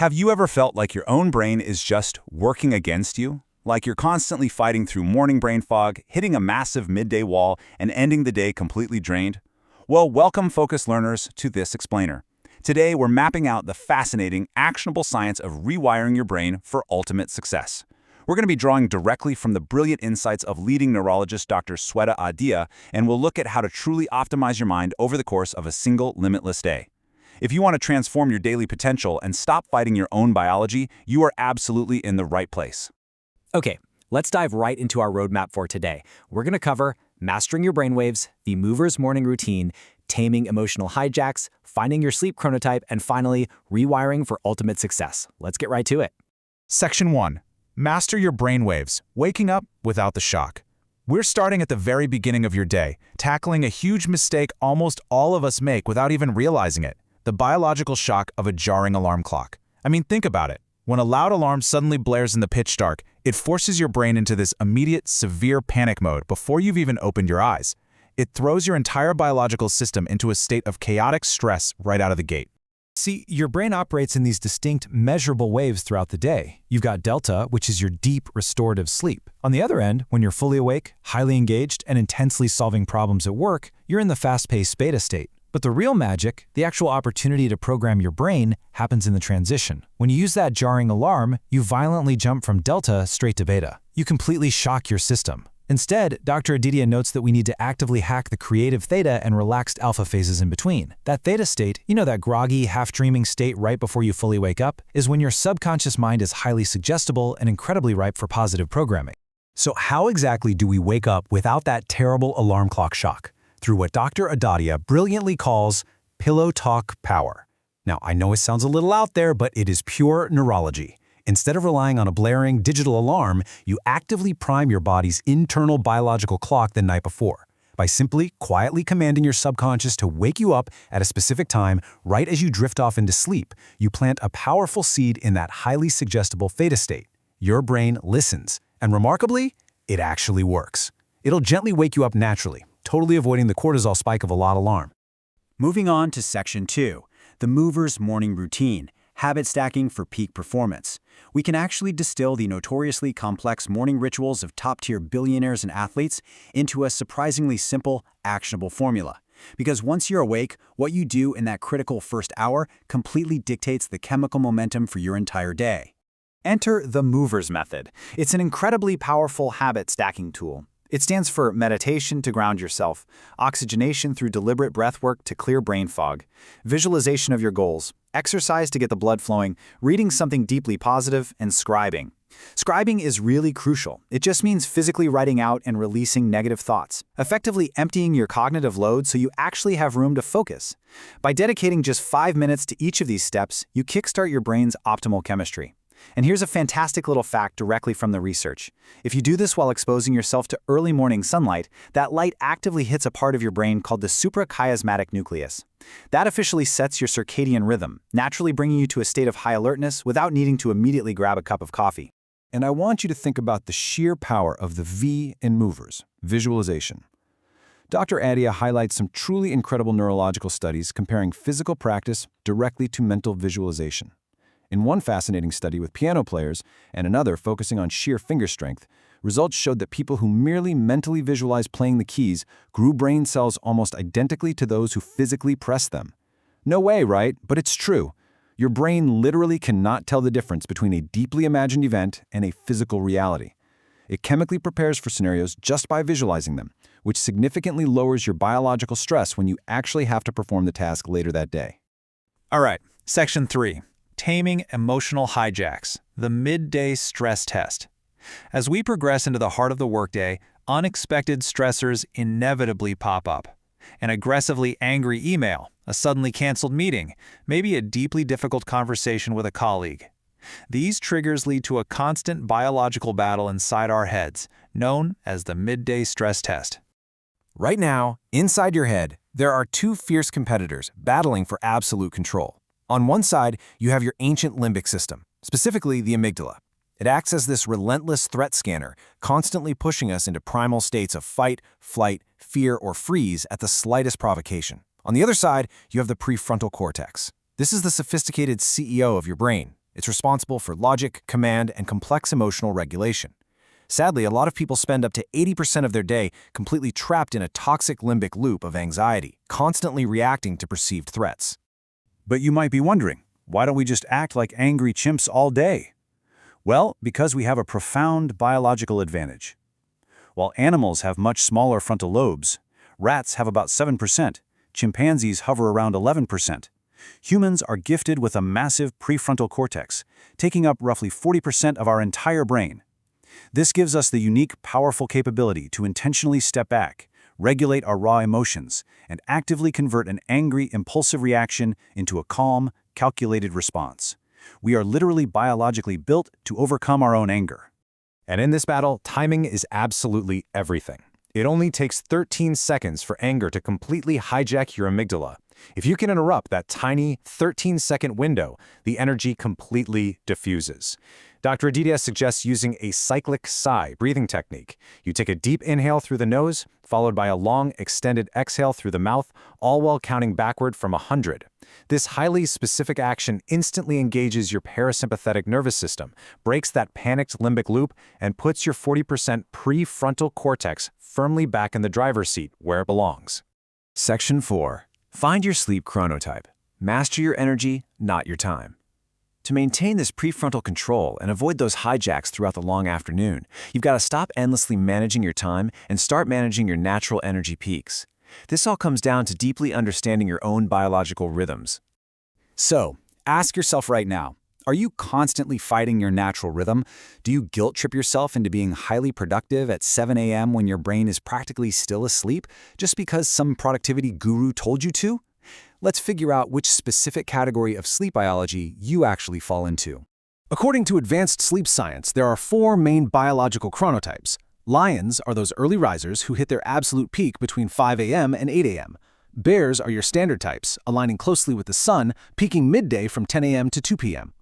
Have you ever felt like your own brain is just working against you? Like you're constantly fighting through morning brain fog, hitting a massive midday wall, and ending the day completely drained? Well, welcome, focused learners, to this explainer. Today, we're mapping out the fascinating, actionable science of rewiring your brain for ultimate success. We're going to be drawing directly from the brilliant insights of leading neurologist Dr. Sweta Adia, and we'll look at how to truly optimize your mind over the course of a single, limitless day. If you want to transform your daily potential and stop fighting your own biology, you are absolutely in the right place. Okay, let's dive right into our roadmap for today. We're going to cover mastering your brainwaves, the mover's morning routine, taming emotional hijacks, finding your sleep chronotype, and finally, rewiring for ultimate success. Let's get right to it. Section 1. Master your brainwaves, waking up without the shock. We're starting at the very beginning of your day, tackling a huge mistake almost all of us make without even realizing it: the biological shock of a jarring alarm clock. I mean, think about it. When a loud alarm suddenly blares in the pitch dark, it forces your brain into this immediate, severe panic mode before you've even opened your eyes. It throws your entire biological system into a state of chaotic stress right out of the gate. See, your brain operates in these distinct, measurable waves throughout the day. You've got delta, which is your deep, restorative sleep. On the other end, when you're fully awake, highly engaged, and intensely solving problems at work, you're in the fast-paced beta state. But the real magic, the actual opportunity to program your brain, happens in the transition. When you use that jarring alarm, you violently jump from delta straight to beta. You completely shock your system. Instead, Dr. Aditya notes that we need to actively hack the creative theta and relaxed alpha phases in between. That theta state, that groggy, half-dreaming state right before you fully wake up, is when your subconscious mind is highly suggestible and incredibly ripe for positive programming. So how exactly do we wake up without that terrible alarm clock shock? Through what Dr. Aditya brilliantly calls pillow talk power. Now, I know it sounds a little out there, but it is pure neurology. Instead of relying on a blaring digital alarm, you actively prime your body's internal biological clock the night before by simply quietly commanding your subconscious to wake you up at a specific time right as you drift off into sleep. You plant a powerful seed in that highly suggestible theta state. Your brain listens, and remarkably, it actually works. It'll gently wake you up naturally, totally avoiding the cortisol spike of a loud alarm. Moving on to Section 2, the mover's morning routine, habit stacking for peak performance. We can actually distill the notoriously complex morning rituals of top-tier billionaires and athletes into a surprisingly simple, actionable formula. Because once you're awake, what you do in that critical first hour completely dictates the chemical momentum for your entire day. Enter the Movers Method. It's an incredibly powerful habit stacking tool. It stands for meditation to ground yourself, oxygenation through deliberate breath work to clear brain fog, visualization of your goals, exercise to get the blood flowing, reading something deeply positive, and scribing. Scribing is really crucial. It just means physically writing out and releasing negative thoughts, effectively emptying your cognitive load so you actually have room to focus. By dedicating just 5 minutes to each of these steps, you kickstart your brain's optimal chemistry. And here's a fantastic little fact directly from the research. If you do this while exposing yourself to early morning sunlight, that light actively hits a part of your brain called the suprachiasmatic nucleus. That officially sets your circadian rhythm, naturally bringing you to a state of high alertness without needing to immediately grab a cup of coffee. And I want you to think about the sheer power of the V in movers, visualization. Dr. Adia highlights some truly incredible neurological studies comparing physical practice directly to mental visualization. In one fascinating study with piano players and another focusing on sheer finger strength, results showed that people who merely mentally visualized playing the keys grew brain cells almost identically to those who physically pressed them. No way, right? But it's true. Your brain literally cannot tell the difference between a deeply imagined event and a physical reality. It chemically prepares for scenarios just by visualizing them, which significantly lowers your biological stress when you actually have to perform the task later that day. All right, Section 3. Taming emotional hijacks, the midday stress test. As we progress into the heart of the workday, unexpected stressors inevitably pop up. An aggressively angry email, a suddenly canceled meeting, maybe a deeply difficult conversation with a colleague. These triggers lead to a constant biological battle inside our heads, known as the midday stress test. Right now, inside your head, there are two fierce competitors battling for absolute control. On one side, you have your ancient limbic system, specifically the amygdala. It acts as this relentless threat scanner, constantly pushing us into primal states of fight, flight, fear, or freeze at the slightest provocation. On the other side, you have the prefrontal cortex. This is the sophisticated CEO of your brain. It's responsible for logic, command, and complex emotional regulation. Sadly, a lot of people spend up to 80% of their day completely trapped in a toxic limbic loop of anxiety, constantly reacting to perceived threats. But you might be wondering, why don't we just act like angry chimps all day? Well, because we have a profound biological advantage. While animals have much smaller frontal lobes, rats have about 7%, chimpanzees hover around 11%. Humans are gifted with a massive prefrontal cortex, taking up roughly 40% of our entire brain. This gives us the unique, powerful capability to intentionally step back, regulate our raw emotions, and actively convert an angry, impulsive reaction into a calm, calculated response. We are literally biologically built to overcome our own anger. And in this battle, timing is absolutely everything. It only takes 13 seconds for anger to completely hijack your amygdala. If you can interrupt that tiny 13-second window, the energy completely diffuses. Dr. Aditya suggests using a cyclic sigh breathing technique. You take a deep inhale through the nose, followed by a long, extended exhale through the mouth, all while counting backward from 100. This highly specific action instantly engages your parasympathetic nervous system, breaks that panicked limbic loop, and puts your 40% prefrontal cortex firmly back in the driver's seat where it belongs. Section 4. Find your sleep chronotype. Master your energy, not your time. To maintain this prefrontal control and avoid those hijacks throughout the long afternoon, you've got to stop endlessly managing your time and start managing your natural energy peaks. This all comes down to deeply understanding your own biological rhythms. So, ask yourself right now, are you constantly fighting your natural rhythm? Do you guilt trip yourself into being highly productive at 7 a.m. when your brain is practically still asleep, just because some productivity guru told you to? Let's figure out which specific category of sleep biology you actually fall into. According to advanced sleep science, there are 4 main biological chronotypes. Lions are those early risers who hit their absolute peak between 5 a.m. and 8 a.m. Bears are your standard types, aligning closely with the sun, peaking midday from 10 a.m. to 2 p.m.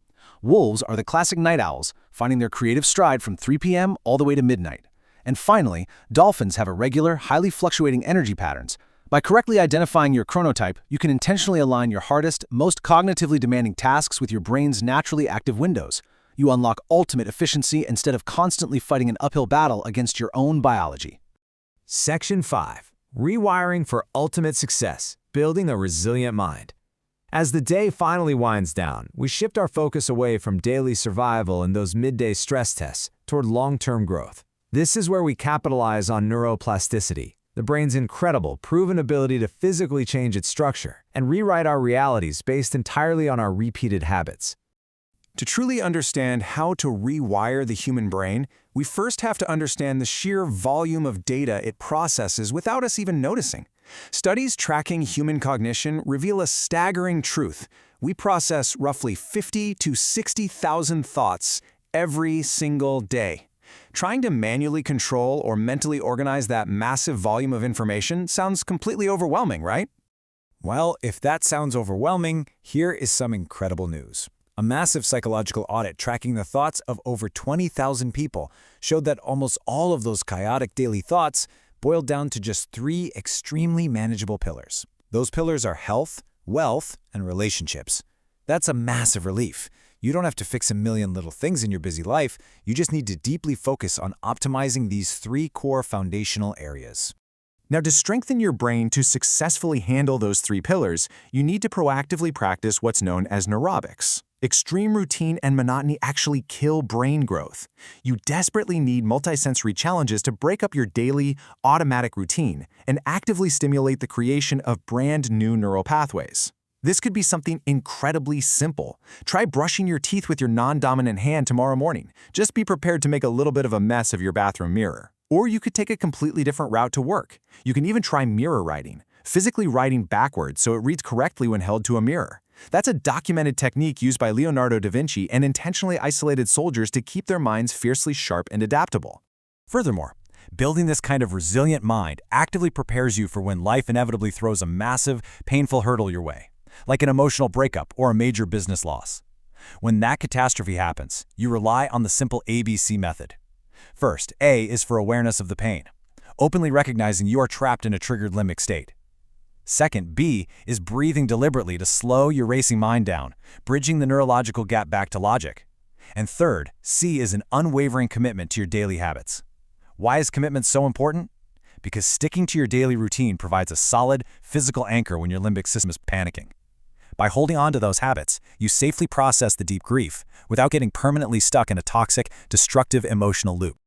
Wolves are the classic night owls, finding their creative stride from 3 p.m. all the way to midnight. And finally, dolphins have irregular, highly fluctuating energy patterns. By correctly identifying your chronotype, you can intentionally align your hardest, most cognitively demanding tasks with your brain's naturally active windows. You unlock ultimate efficiency instead of constantly fighting an uphill battle against your own biology. Section 5. Rewiring for ultimate success, building a resilient mind. As the day finally winds down, we shift our focus away from daily survival and those midday stress tests toward long-term growth. This is where we capitalize on neuroplasticity, the brain's incredible, proven ability to physically change its structure and rewrite our realities based entirely on our repeated habits. To truly understand how to rewire the human brain, we first have to understand the sheer volume of data it processes without us even noticing. Studies tracking human cognition reveal a staggering truth. We process roughly 50 to 60,000 thoughts every single day. Trying to manually control or mentally organize that massive volume of information sounds completely overwhelming, right? Well, if that sounds overwhelming, here is some incredible news. A massive psychological audit tracking the thoughts of over 20,000 people showed that almost all of those chaotic daily thoughts boiled down to just 3 extremely manageable pillars. Those pillars are health, wealth, and relationships. That's a massive relief. You don't have to fix a million little things in your busy life. You just need to deeply focus on optimizing these 3 core foundational areas. Now, to strengthen your brain to successfully handle those 3 pillars, you need to proactively practice what's known as neurobics. Extreme routine and monotony actually kill brain growth. You desperately need multisensory challenges to break up your daily, automatic routine and actively stimulate the creation of brand new neural pathways. This could be something incredibly simple. Try brushing your teeth with your non-dominant hand tomorrow morning. Just be prepared to make a little bit of a mess of your bathroom mirror. Or you could take a completely different route to work. You can even try mirror writing, physically writing backwards so it reads correctly when held to a mirror. That's a documented technique used by Leonardo da Vinci and intentionally isolated soldiers to keep their minds fiercely sharp and adaptable. Furthermore, building this kind of resilient mind actively prepares you for when life inevitably throws a massive, painful hurdle your way, like an emotional breakup or a major business loss. When that catastrophe happens, you rely on the simple ABC method. First, A is for awareness of the pain, openly recognizing you are trapped in a triggered limbic state. Second, B, is breathing deliberately to slow your racing mind down, bridging the neurological gap back to logic. And third, C, is an unwavering commitment to your daily habits. Why is commitment so important? Because sticking to your daily routine provides a solid, physical anchor when your limbic system is panicking. By holding on to those habits, you safely process the deep grief without getting permanently stuck in a toxic, destructive emotional loop.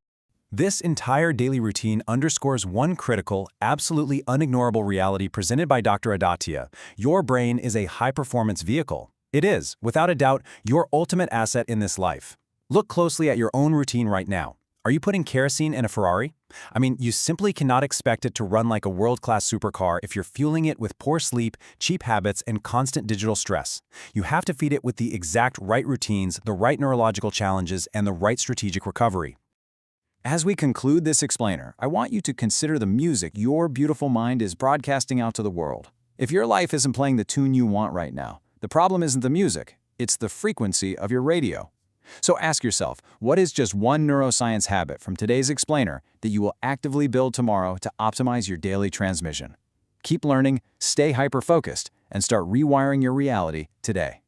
This entire daily routine underscores one critical, absolutely unignorable reality presented by Dr. Adatia. Your brain is a high-performance vehicle. It is, without a doubt, your ultimate asset in this life. Look closely at your own routine right now. Are you putting kerosene in a Ferrari? I mean, you simply cannot expect it to run like a world-class supercar if you're fueling it with poor sleep, cheap habits, and constant digital stress. You have to feed it with the exact right routines, the right neurological challenges, and the right strategic recovery. As we conclude this explainer, I want you to consider the music your beautiful mind is broadcasting out to the world. If your life isn't playing the tune you want right now, the problem isn't the music, it's the frequency of your radio. So ask yourself, what is just one neuroscience habit from today's explainer that you will actively build tomorrow to optimize your daily transmission? Keep learning, stay hyper-focused, and start rewiring your reality today.